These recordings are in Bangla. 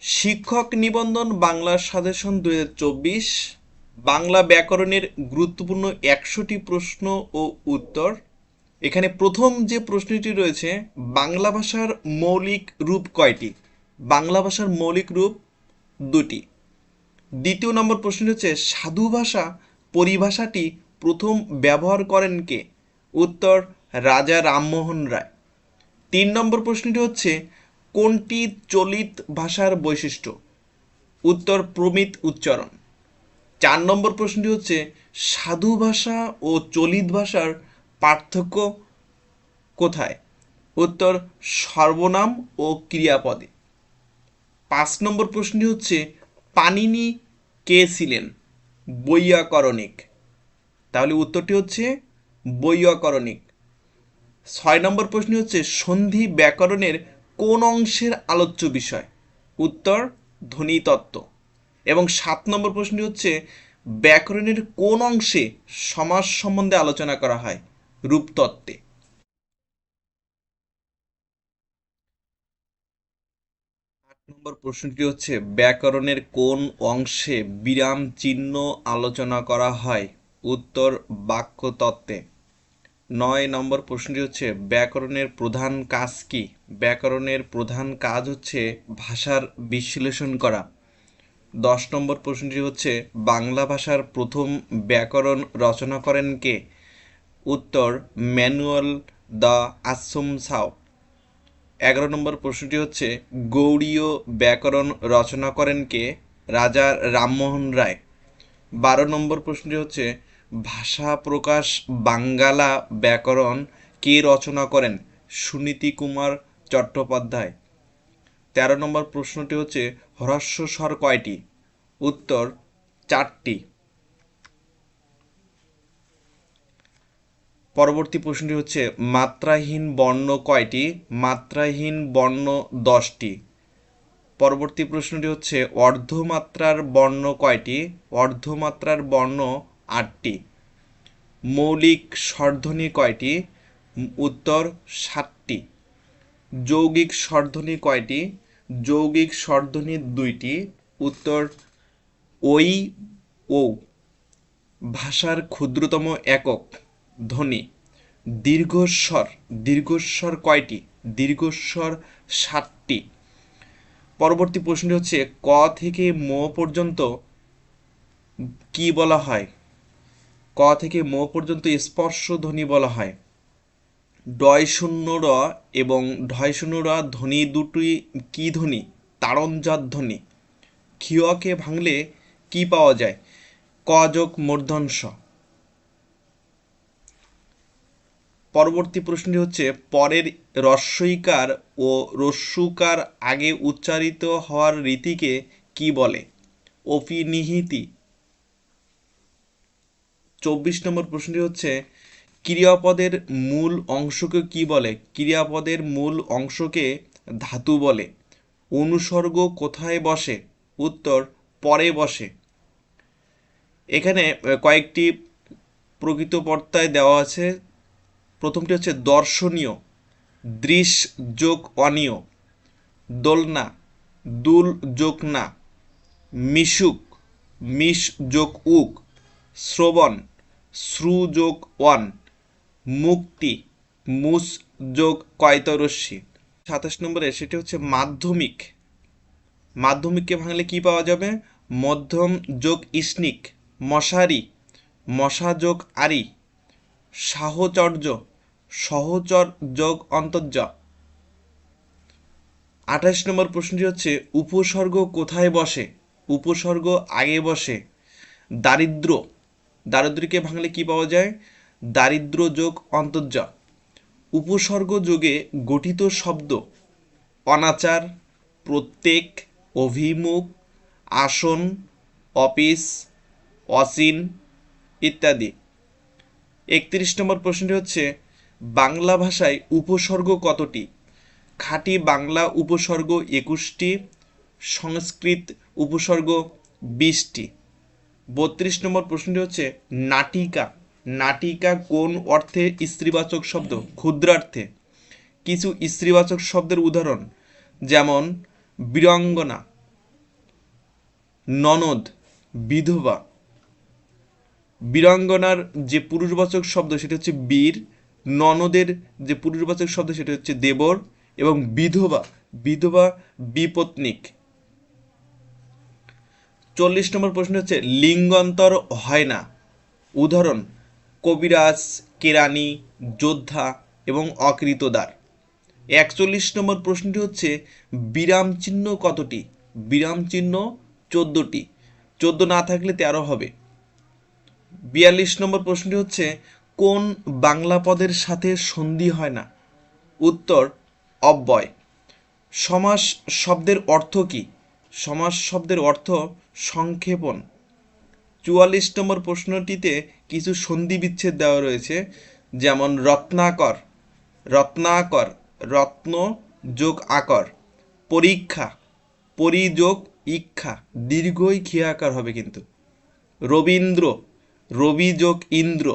শিক্ষক নিবন্ধন বাংলা সাজেশন 2024 বাংলা ব্যাকরণের গুরুত্বপূর্ণ 100টি প্রশ্ন ও উত্তর। এখানে প্রথম যে প্রশ্নটি রয়েছে, বাংলা ভাষার মৌলিক রূপ কয়টি? বাংলা ভাষার মৌলিক রূপ দুটি। দ্বিতীয় নম্বর প্রশ্নটি হচ্ছে, সাধু ভাষা পরিভাষাটি প্রথম ব্যবহার করেন কে? উত্তর, রাজা রামমোহন রায়। 3 নম্বর প্রশ্নটি হচ্ছে, কোনটি চলিত ভাষার বৈশিষ্ট্য? উত্তর, প্রমিত উচ্চারণ। 4 নম্বর প্রশ্নটি হচ্ছে, সাধু ভাষা ও চলিত ভাষার পার্থক্য কোথায়? উত্তর, সর্বনাম ও ক্রিয়াপদে। 5 নম্বর প্রশ্নটি হচ্ছে, পাণিনি কে ছিলেন? বৈয়াকরণিক। তাহলে উত্তরটি হচ্ছে বৈয়াকরণিক। 6 নম্বর প্রশ্ন হচ্ছে, সন্ধি ব্যাকরণের কোন অংশের আলোচ্য বিষয়? উত্তর, ধ্বনিতত্ত্ব। এবং 7 নম্বর প্রশ্নটি হচ্ছে, ব্যাকরণের কোন অংশে সমাস সম্বন্ধে আলোচনা করা হয়? রূপতত্ত্বে। 8 নম্বর প্রশ্নটি হচ্ছে, ব্যাকরণের কোন অংশে বিরাম চিহ্ন আলোচনা করা হয়? উত্তর, বাক্যতত্ত্বে। 9 নম্বর প্রশ্নটি হচ্ছে, ব্যাকরণের প্রধান কাজ কি? ব্যাকরণের প্রধান কাজ হচ্ছে ভাষার বিশ্লেষণ করা। 10 নম্বর প্রশ্নটি হচ্ছে, বাংলা ভাষার প্রথম ব্যাকরণ রচনা করেন কে? উত্তর, ম্যানুয়াল দ্য আসমসাও। 11 নম্বর প্রশ্নটি হচ্ছে, গৌড়ীয় ব্যাকরণ রচনা করেন কে? রাজা রামমোহন রায়। 12 নম্বর প্রশ্নটি হচ্ছে, ভাষা প্রকাশ বাঙ্গালা ব্যাকরণ কে রচনা করেন? সুনীতি কুমার চট্টোপাধ্যায়। 13 নম্বর প্রশ্নটি হচ্ছে, হ্রস্ব স্বর কয়টি? উত্তর, 4টি। পরবর্তী প্রশ্নটি হচ্ছে, মাত্রাহীন বর্ণ কয়টি? মাত্রাহীন বর্ণ 10টি। পরবর্তী প্রশ্নটি হচ্ছে, অর্ধমাত্রার বর্ণ কয়টি? অর্ধমাত্রার বর্ণ 8টি। মৌলিক স্বরধ্বনি কয়টি? উত্তর, 7টি। যৌগিক স্বরধ্বনি কয়টি? যৌগিক স্বরধ্বনি 2টি। উত্তর, ওই ও। ভাষার ক্ষুদ্রতম একক ধ্বনি। দীর্ঘস্বর। দীর্ঘস্বর কয়টি? দীর্ঘস্বর 7টি। পরবর্তী প্রশ্নটি হচ্ছে, ক থেকে ম পর্যন্ত কি বলা হয়? ক থেকে ম পর্যন্ত স্পর্শ ধ্বনি বলা হয়। ডয় শূন্য র এবং ঢয় শূন্য র ধ্বনি দুটি কি ধ্বনি? তাড়নজাত ধ্বনি। ক্ষিয়কে ভাঙলে কি পাওয়া যায়? ক যোগ মূর্ধন্য ষ। পরবর্তী প্রশ্নটি হচ্ছে, পরের হ্রস্বইকার ও হ্রস্বকার আগে উচ্চারিত হওয়ার রীতিকে কি বলে? অপিনিহিতি। 24 নম্বর প্রশ্নটি হচ্ছে, ক্রিয়াপদের মূল অংশকে কি বলে? ক্রিয়াপদের মূল অংশকে ধাতু বলে। অনুসর্গ কোথায় বসে? উত্তর, পরে বসে। এখানে কয়েকটি প্রকৃত প্রত্যয় দেওয়া আছে। প্রথমটি হচ্ছে দর্শনীয়, দৃশ যোগ অনীয়। দোলনা, দুল যোগ না। মিশুক, মিশ যোগ উক। শ্রবণ, শ্রু যোগ ওয়ান। মুক্তি, মুস যোগ কয়তরস্যি। 27 নম্বরে সেটি হচ্ছে মাধ্যমিক। মাধ্যমিককে ভাঙলে কি পাওয়া যাবে? মধ্যম যোগ ইস্নিক। মশারি, মশা যোগ আরি। সাহচর্য, সহচর যোগ অন্তর্য। 28 নম্বর প্রশ্নটি হচ্ছে, উপসর্গ কোথায় বসে? উপসর্গ আগে বসে। দারিদ্র, দারিদ্রকে ভাঙলে কি পাওয়া যায়? দারিদ্র যোগ অন্তর্য। উপসর্গ যোগে গঠিত শব্দ অনাচার, প্রত্যেক, অভিমুখ, আসন, অফিস, অসীন ইত্যাদি। 31 নম্বর প্রশ্নটি হচ্ছে, বাংলা ভাষায় উপসর্গ কতটি? খাঁটি বাংলা উপসর্গ 21টি, সংস্কৃত উপসর্গ 20টি। 32 নম্বর প্রশ্নটি হচ্ছে, নাটিকা। নাটিকা কোন অর্থে স্ত্রীবাচক শব্দ? ক্ষুদ্রার্থে। কিছু স্ত্রীবাচক শব্দের উদাহরণ যেমন বীরাঙ্গনা, ননদ, বিধবা। বীরাঙ্গনার যে পুরুষবাচক শব্দ সেটা হচ্ছে বীর, ননদের যে পুরুষবাচক শব্দ সেটা হচ্ছে দেবর, এবং বিধবা, বিধবা বিপত্নিক। 40 নম্বর প্রশ্ন হচ্ছে লিঙ্গান্তর হয় না। উদাহরণ কবিরাজ, কেরানি, যোদ্ধা এবং অকৃতদার। 41 নম্বর প্রশ্নটি হচ্ছে বিরাম চিহ্ন কতটি? বিরাম চিহ্ন 14টি, 14 না থাকলে 13 হবে। 42 নম্বর প্রশ্নটি হচ্ছে কোন বাংলা পদের সাথে সন্ধি হয় না? উত্তর অব্যয়। সমাস শব্দের অর্থ কি? সমাস শব্দের অর্থ সংক্ষেপণ। 44 নম্বর প্রশ্নটিতে কিছু সন্ধি বিচ্ছেদ দেওয়া রয়েছে, যেমন রত্নাকর, রত্নাকর, রত্ন যোগ আকর। পরীক্ষা, পরি যোগ ইক্ষা, দীর্ঘই খেয়াকার হবে কিন্তু। রবীন্দ্র, রবি যোগ ইন্দ্র।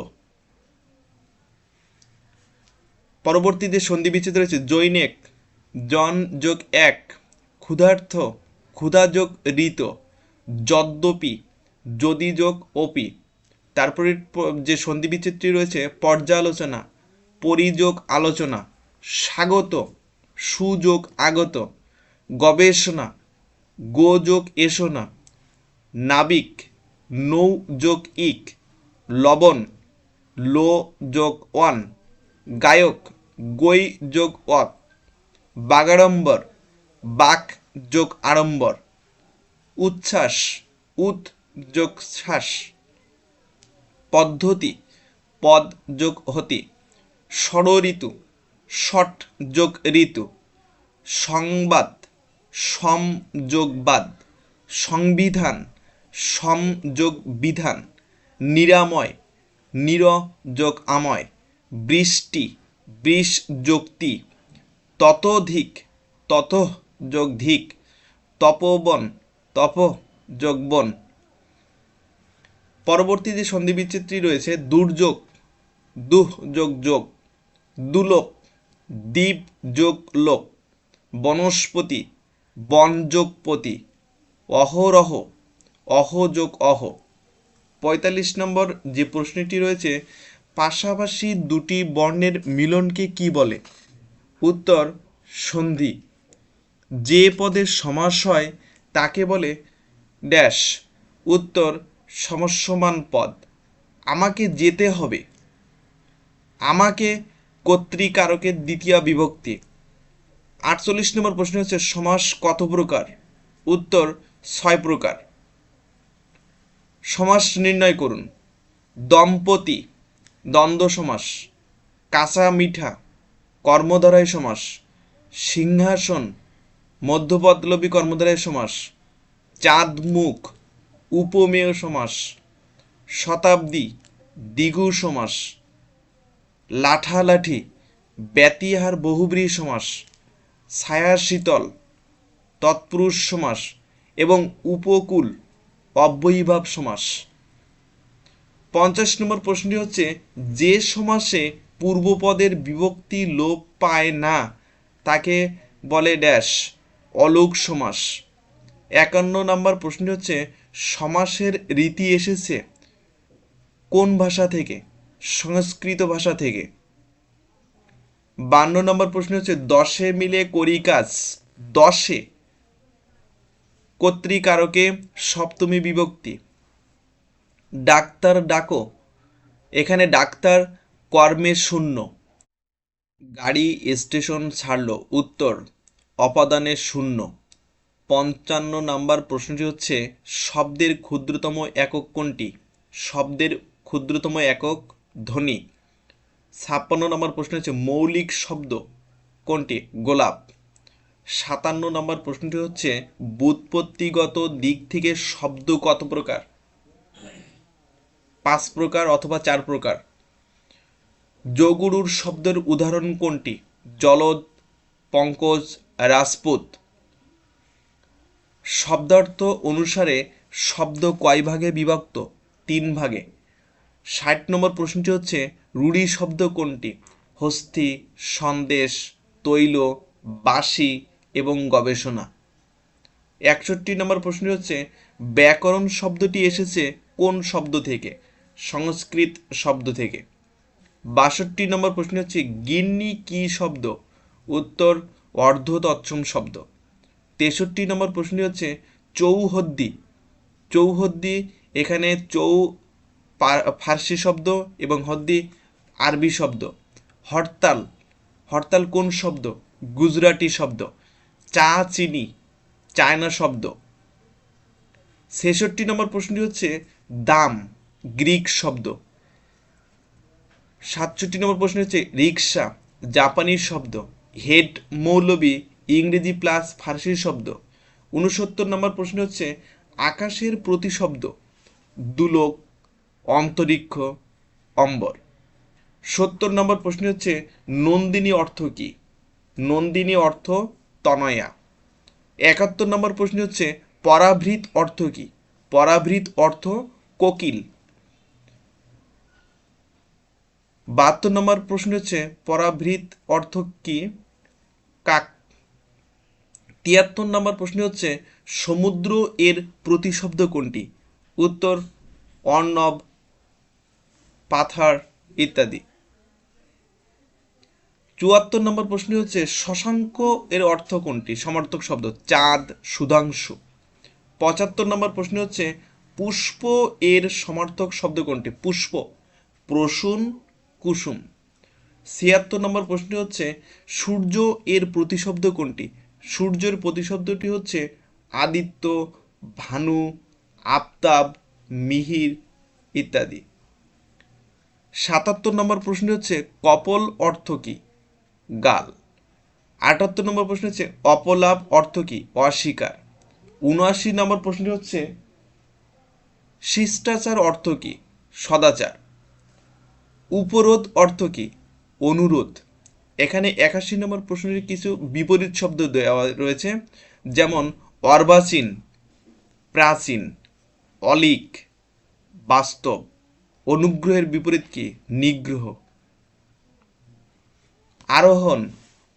পরবর্তীতে সন্ধি বিচ্ছেদ রয়েছে জৈনেক, জন যোগ এক। ক্ষুধার্থ, ক্ষুধা যোগ ঋত। যদ্যপি, যদি যোগ অপি। তারপরে যে সন্ধি বিচ্ছেদটি রয়েছে পর্যালোচনা, পরিযোগ আলোচনা। স্বাগত, সুযোগ আগত। গবেষণা, গো যোগ এসোনা। নাবিক, নৌ যোগ ইক। লবণ, লো যোগ ওয়ান। গায়ক, গই যোগ অত। বাগাড়ম্বর, বাক যোগ আড়ম্বর। উচ্ছ্বাস, উত যোগ শ্বাস। পদ্ধতি, পদ যোগ হতি। ষড়ঋতু, ষট যোগ ঋতু। সংবাদ, সম যোগ বাদ। সংবিধান, সম যোগ বিধান। নিরাময়, নির যোগ আময়। বৃষ্টি, বৃষ যোগ তি। ততোধিক, তত যোগ ধিক। তপোবন, তপ যোগ বন। পরবর্তী যে সন্ধি বিচ্ছেদটি রয়েছে দুর্যোগ, দুহ যোগ যোগ। দুলোক, দ্বীপ যোগ লোক। বনস্পতি, বন যোগ পতি। অহরহ, অহ যোগ অহ। 45 নম্বর যে প্রশ্নটি রয়েছে পাশাপাশি দুটি বর্ণের মিলনকে কি বলে? উত্তর সন্ধি। যে পদের সমাস হয় তাকে বলে ড্যাশ। উত্তর সমস্যমান পদ। আমাকে যেতে হবে, আমাকে কর্তৃকারকের দ্বিতীয়া বিভক্তি। 48 নম্বর প্রশ্ন হচ্ছে সমাস কত প্রকার? উত্তর 6 প্রকার। সমাস নির্ণয় করুন। দম্পতি, দ্বন্দ্ব সমাস। কাঁচা মিঠা, কর্মধারয় সমাস। সিংহাসন, মধ্যপদলোপী কর্মধারয় সমাস। চাঁদ মুখ, উপমেয় সমাস। শতাব্দী, দ্বিগু সমাস। লাঠালাঠি, ব্যতিহার বহুব্রীহি সমাস। ছায়া শীতল, তৎপুরুষ সমাস। এবং উপকূল, অব্যয়ীভাব সমাস। 50 নম্বর প্রশ্নটি হচ্ছে যে সমাসে পূর্বপদের বিভক্তি লোপ পায় না তাকে বলে ড্যাশ অলোক সমাস। 51 নম্বর প্রশ্নটি হচ্ছে সমাসের রীতি এসেছে কোন ভাষা থেকে? সংস্কৃত ভাষা থেকে। 52 নম্বর প্রশ্ন হচ্ছে দশে মিলে করি কাজ। দশে কর্তৃকারকে সপ্তমী বিভক্তি। ডাক্তার ডাকো, এখানে ডাক্তার কর্মে শূন্য। গাড়ি স্টেশন ছাড়লো, উত্তর অপাদানে শূন্য। 55 নম্বর প্রশ্নটি হচ্ছে শব্দের ক্ষুদ্রতম একক কোনটি? শব্দের ক্ষুদ্রতম একক ধ্বনি। 56 নম্বর প্রশ্ন হচ্ছে মৌলিক শব্দ কোনটি? গোলাপ। 57 নম্বর প্রশ্নটি হচ্ছে ব্যুৎপত্তিগত দিক থেকে শব্দ কত প্রকার? 5 প্রকার অথবা 4 প্রকার। যোগুরুর শব্দের উদাহরণ কোনটি? জলদ, পঙ্কজ, রাজপুত। শব্দার্থ অনুসারে শব্দ কয় ভাগে বিভক্ত? 3 ভাগে। 60 নম্বর প্রশ্নটি হচ্ছে রূঢ়ি শব্দ কোনটি? হস্তি, সন্দেশ, তৈল, বাসি এবং গবেষণা। 61 নম্বর প্রশ্ন হচ্ছে ব্যাকরণ শব্দটি এসেছে কোন শব্দ থেকে? সংস্কৃত শব্দ থেকে। 62 নম্বর প্রশ্ন হচ্ছে গিন্নি কি শব্দ? উত্তর অর্ধ তৎসম শব্দ। 63 নম্বর প্রশ্ন হচ্ছে চৌহদ্দি। চৌহদ্দি এখানে ফার্সি শব্দ এবং হদ্দি আরবি শব্দ। হরতাল, হরতাল কোন শব্দ? গুজরাটি শব্দ। চা চিনি চায়না শব্দ। 66 নম্বর প্রশ্নটি হচ্ছে দাম গ্রিক শব্দ। 67 নম্বর প্রশ্ন হচ্ছে রিক্সা জাপানি শব্দ। হেড মৌলবি ইংরেজি প্লাস ফার্সি শব্দ। 69 নম্বর প্রশ্ন হচ্ছে আকাশের প্রতিশব্দ দুলোক অন্তরিক্ষ অম্বর। 70 নম্বর প্রশ্ন হচ্ছে নন্দিনী অর্থ কি? নন্দিনী অর্থ তনয়া। 71 নম্বর প্রশ্ন হচ্ছে পরাভৃত অর্থ কি? পরাভৃত অর্থ কোকিল। 72 নম্বর প্রশ্ন হচ্ছে পরাভৃত অর্থ কি? কাক। 73 নম্বর প্রশ্ন হচ্ছে সমুদ্র এর প্রতিশব্দ কোনটি? উত্তর অর্ণব পাথার ইত্যাদি। 74 নম্বর প্রশ্ন হচ্ছে শশাঙ্ক এর অর্থ কোনটি? সমার্থক শব্দ চাঁদ সুধাংশু। 75 নম্বর প্রশ্ন হচ্ছে পুষ্প এর সমার্থক শব্দ কোনটি? পুষ্প প্রসূন কুসুম। 76 নম্বর প্রশ্ন হচ্ছে সূর্য এর প্রতিশব্দ কোনটি? সূর্যের প্রতিশব্দটি হচ্ছে আদিত্য ভানু আফতাব মিহির ইত্যাদি। 77 নম্বর প্রশ্ন হচ্ছে কপল অর্থ কি? গাল। 78 নম্বর প্রশ্ন হচ্ছে অপলাভ অর্থ কি? অস্বীকার। 79 নম্বর প্রশ্নটি হচ্ছে শিষ্টাচার অর্থ কি? সদাচার। উপরোধ অর্থ কি? অনুরোধ। এখানে 81 নম্বর প্রশ্নের কিছু বিপরীত শব্দ দেওয়া রয়েছে, যেমন অর্বাচীন প্রাচীন অলিক বাস্তব। অনুগ্রহের বিপরীত কি? নিগ্রহ। আরোহণ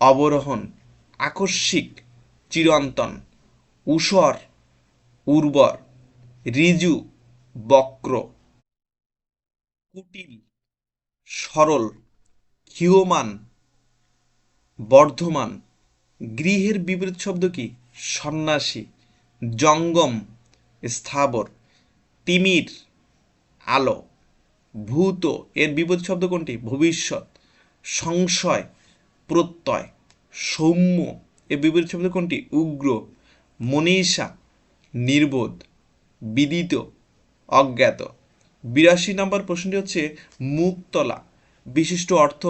অবরোহণ আকস্মিক চিরন্তন ঊষর উর্বর ঋজু বক্র কুটিল সরল ক্ষীয়মান বর্ধমান। গৃহের বিপরীত শব্দ কি? সন্ন্যাসী জঙ্গম স্থাবর তিমির আলো। ভূত এর বিপরীত শব্দ কোনটি? ভবিষ্যৎ। সংশয় প্রত্যয় সৌম্য এর বিপরীত শব্দ কোনটি? উগ্র। মনীষা নির্বোধ বিদিত অজ্ঞাত। 82 নম্বর প্রশ্নটি হচ্ছে মুখতলা বিশিষ্ট অর্থ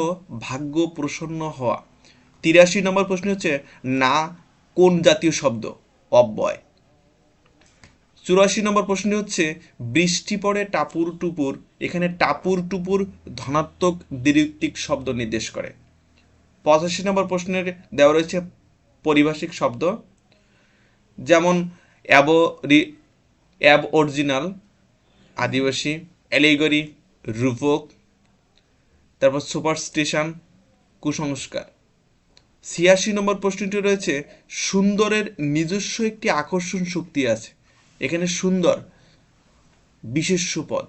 ভাগ্য প্রসন্ন হওয়া। 83 নম্বর প্রশ্ন হচ্ছে না কোন জাতীয় শব্দ? অব্যয়। 84 নম্বর প্রশ্নটি হচ্ছে বৃষ্টি পড়ে টাপুর টুপুর। এখানে টাপুর টুপুর ধনাত্মক দ্বিরুক্তিক শব্দ নির্দেশ করে। 85 নম্বর প্রশ্নের দেওয়া রয়েছে পারিভাষিক শব্দ, যেমন অ্যাবঅরিজিনাল আদিবাসী অ্যালিগরি রূপক, তারপর সুপারস্টিশন কুসংস্কার। 86 নম্বর প্রশ্নটি রয়েছে সুন্দরের নিজস্ব একটি আকর্ষণ শক্তি আছে। এখানে সুন্দর বিশেষ্য পদ।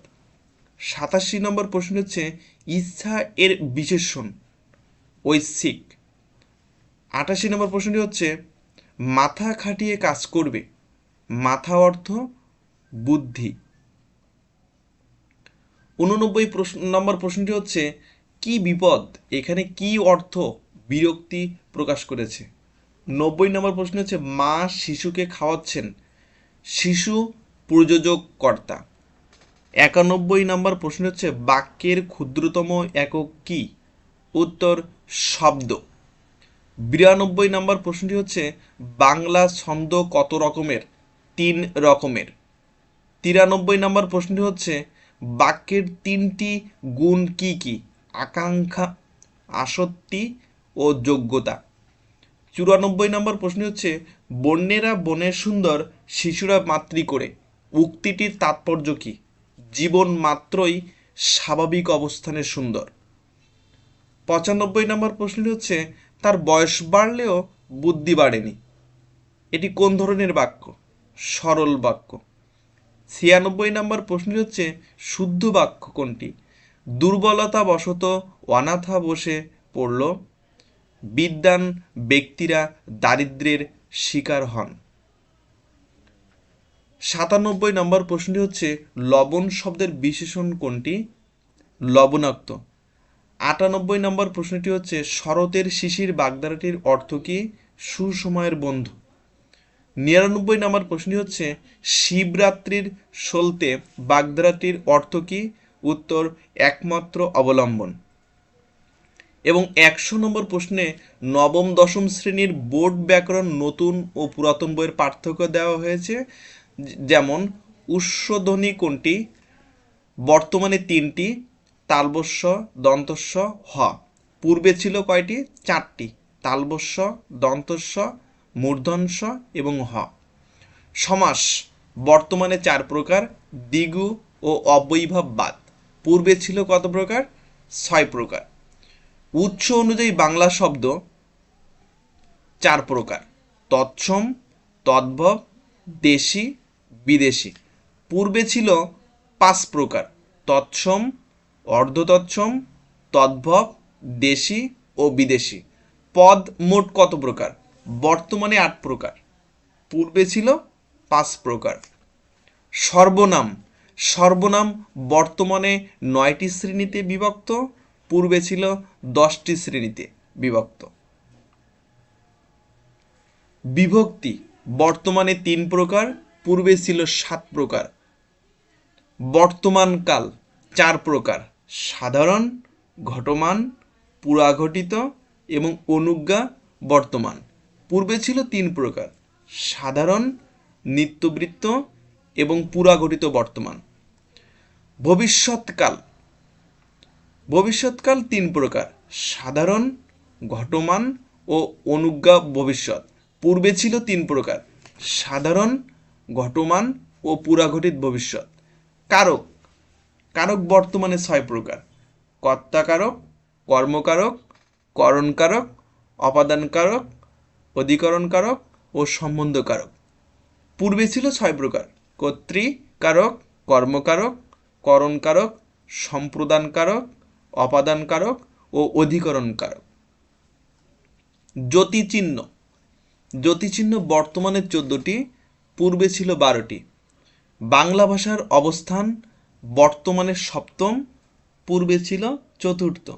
87 নম্বর প্রশ্ন হচ্ছে ইচ্ছা এর বিশেষণ ঐচ্ছিক। 88 নম্বর প্রশ্নটি হচ্ছে মাথা খাটিয়ে কাজ করবে। মাথা অর্থ বুদ্ধি। 89 নম্বর প্রশ্নটি হচ্ছে কি বিপদ? এখানে কি অর্থ বিরক্তি প্রকাশ করেছে। 90 নম্বর প্রশ্ন হচ্ছে মা শিশুকে খাওয়াচ্ছেন। শিশু প্রযোজক কর্তা। 91 নম্বর প্রশ্ন হচ্ছে বাক্যের ক্ষুদ্রতম একক কি? উত্তর শব্দ। 92 নম্বর প্রশ্নটি হচ্ছে বাংলা ছন্দ কত রকমের? 3 রকমের। 93 নম্বর প্রশ্নটি হচ্ছে বাক্যের 3টি গুণ কি কি? আকাঙ্ক্ষা আসক্তি ও যোগ্যতা। 94 নম্বর প্রশ্ন হচ্ছে বন্যেরা বনে সুন্দর শিশুরা মাতৃ করে। উক্তিটির তাৎপর্য কি? জীবন মাত্রই স্বাভাবিক অবস্থানে সুন্দর। 95 নম্বর প্রশ্নটি হচ্ছে তার বয়স বাড়লেও বুদ্ধি বাড়েনি। এটি কোন ধরনের বাক্য? সরল বাক্য। 96 নম্বর প্রশ্নটি হচ্ছে শুদ্ধ বাক্য কোনটি? দুর্বলতা বশত অনাথা বসে পড়ল, বিদ্বান ব্যক্তিরা দারিদ্র্যের শিকার হন। 97 নম্বর প্রশ্নটি হচ্ছে লবণ শব্দের বিশেষণ কোনটি? লবণাক্ত। 98 নম্বর প্রশ্নটি হচ্ছে শরতের শিশির বাগধারাটির অর্থ কি? সুসময়ের বন্ধু। 99 নম্বর প্রশ্নটি হচ্ছে শিবরাত্রির সলতে বাগধারাটির অর্থ কি? উত্তর একমাত্র অবলম্বন। এবং 100 নম্বর প্রশ্নে নবম দশম শ্রেণীর বোর্ড ব্যাকরণ নতুন ও পুরাতন বইয়ের পার্থক্য দেওয়া হয়েছে, যেমন উষ্ধ্বধ্বনি কোনটি? বর্তমানে 3টি, তালবস্য, দন্তস্য, হ। পূর্বে ছিল কয়টি? 4টি, তালবস্য, দন্তস্য, মূর্ধন্য এবং হ। সমাস বর্তমানে 4 প্রকার, দ্বিগু ও অব্যয়ীভাব বাদ। পূর্বে ছিল কত প্রকার? 6 প্রকার। উৎস অনুযায়ী বাংলা শব্দ 4 প্রকার, তৎসম, তদ্ভব, দেশি, বিদেশি। পূর্বে ছিল 5 প্রকার, তৎসম, অর্ধতৎসম, তদ্ভব, দেশি ও বিদেশি। পদ মোট কত প্রকার? বর্তমানে 8 প্রকার, পূর্বে ছিল 5 প্রকার। সর্বনাম, সর্বনাম বর্তমানে 9টি শ্রেণীতে বিভক্ত, পূর্বে ছিল 10টি শ্রেণীতে বিভক্ত। বিভক্তি বর্তমানে 3 প্রকার, পূর্বে ছিল 7 প্রকার। বর্তমানকাল 4 প্রকার, সাধারণ, ঘটমান, পুরাঘটিত এবং অনুজ্ঞা বর্তমান। পূর্বে ছিল 3 প্রকার, সাধারণ, নিত্যবৃত্ত এবং পুরাঘটিত বর্তমান। ভবিষ্যৎকাল, ভবিষ্যৎকাল 3 প্রকার, সাধারণ, ঘটমান ও অনুজ্ঞা ভবিষ্যৎ। পূর্বে ছিল 3 প্রকার, সাধারণ, ঘটমান ও পুরাঘটিত ভবিষ্যৎ। কারক, কারক বর্তমানে 6 প্রকার, কর্তাকারক, কর্মকারক, করণকারক, অপাদানকারক, অধিকরণকারক ও সম্বন্ধকারক। পূর্বে ছিল 6 প্রকার, কর্তৃকারক, কর্মকারক, করণকারক, সম্প্রদানকারক, অপাদানকারক ও অধিকরণকারক। জ্যোতিচিহ্ন, জ্যোতিচিহ্ন বর্তমানে 14টি, পূর্বে ছিল 12টি। বাংলা ভাষার অবস্থান বর্তমানে 7ম, পূর্বে ছিল 4র্থ।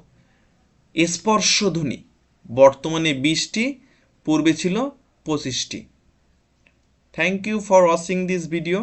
স্পর্শধ্বনি বর্তমানে 20টি, পূর্বে ছিল 25টি। Thank you for watching this video.